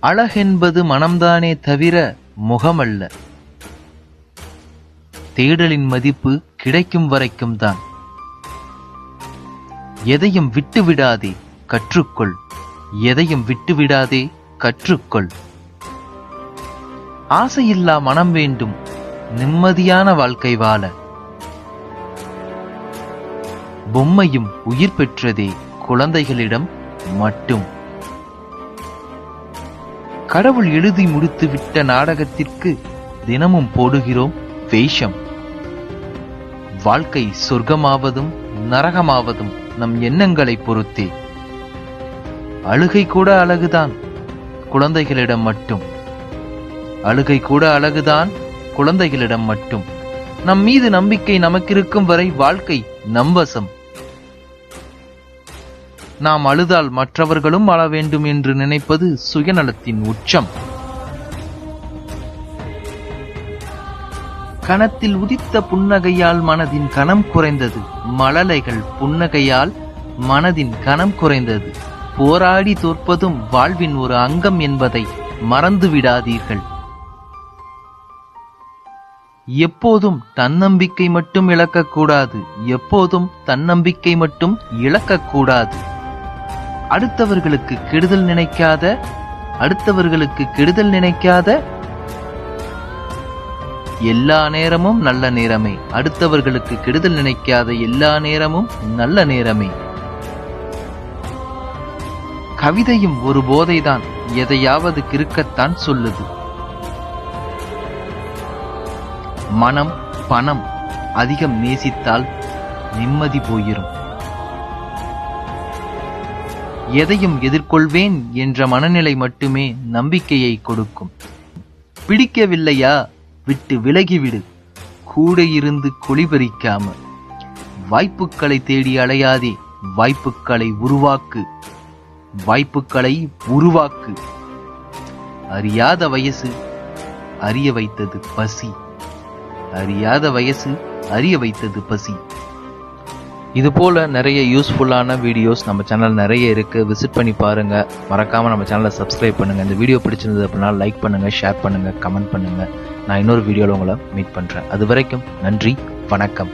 அழகென்பது மனம்தானே தவிர முகமல்ல. தேடலின் மதிப்பு கிடைக்கும் வரைக்கும் தான். எதையும் விட்டுவிடாதே, கற்றுக்கொள். எதையும் விட்டுவிடாதே, கற்றுக்கொள். ஆசையில்லா மனம் வேண்டும், நிம்மதியான வாழ்க்கை வாழ. பொம்மையும் உயிர் பெற்றதே குழந்தைகளிடம் மட்டும். கடவுள் எழுதி முடித்து விட்ட நாடகத்திற்கு தினமும் போடுகிறோம் வேஷம். வாழ்க்கை சொர்க்கமாவதும் நரகமாவதும் நம் எண்ணங்களை பொறுத்தே. அழுகை கூட அழகுதான், குழந்தைகளிடம் மட்டும். அழுகை கூட அழகுதான், குழந்தைகளிடம் மட்டும். நம் மீது நம்பிக்கை நமக்கிருக்கும் வரை வாழ்க்கை நம்பசம். நாம் அழுதால் மற்றவர்களும் அழ வேண்டும் என்று நினைப்பது சுயநலத்தின் உச்சம். கணத்தில் உதித்த புன்னகையால் மனதின் கனம் குறைந்தது. மழலைகள் புன்னகையால் மனதின் கனம் குறைந்தது. போராடி தோற்பதும் வாழ்வின் ஒரு அங்கம் என்பதை மறந்து விடாதீர்கள். எப்போதும் தன்னம்பிக்கை மட்டும் இழக்கக்கூடாது. எப்போதும் தன்னம்பிக்கை மட்டும் இழக்கக்கூடாது. அடுத்தவர்களுக்கு கெடுதல் நினைக்காத, அடுத்தவர்களுக்கு கெடுதல் நினைக்காத. எல்லா நேரமும் நல்ல நேரமே. அடுத்தவர்களுக்கு கெடுதல் நினைக்காத எல்லா நேரமும் நல்ல நேரமே. கவிதையும் ஒரு போதைதான், எதையாவது கிறுக்கத்தான் சொல்லுது. மனம் பணம் அதிகம் நேசித்தால் நிம்மதி போயிரும். எதையும் எதிர்கொள்வேன் என்ற மனநிலை மட்டுமே நம்பிக்கையை கொடுக்கும். பிடிக்கவில்லையா, விட்டு விலகிவிடு. கூட இருந்து குளிபறிக்காம. வாய்ப்புகளை தேடி அலையாதே, வாய்ப்புகளை உருவாக்கு. வாய்ப்புகளை உருவாக்கு. அறியாத வயசு அறிய வைத்தது பசி. அறியாத வயசு அறிய வைத்தது பசி. இது போல நிறைய யூஸ்ஃபுல்லான வீடியோஸ் நம்ம சேனல் நிறைய இருக்கு. விசிட் பண்ணி பாருங்க. மறக்காம நம்ம சேனலை சப்ஸ்கிரைப் பண்ணுங்க. இந்த வீடியோ பிடிச்சிருந்தது அப்படின்னா லைக் பண்ணுங்க, ஷேர் பண்ணுங்க, கமெண்ட் பண்ணுங்க. நான் இன்னொரு வீடியோல உங்களை மீட் பண்றேன். அது வரைக்கும் நன்றி, வணக்கம்.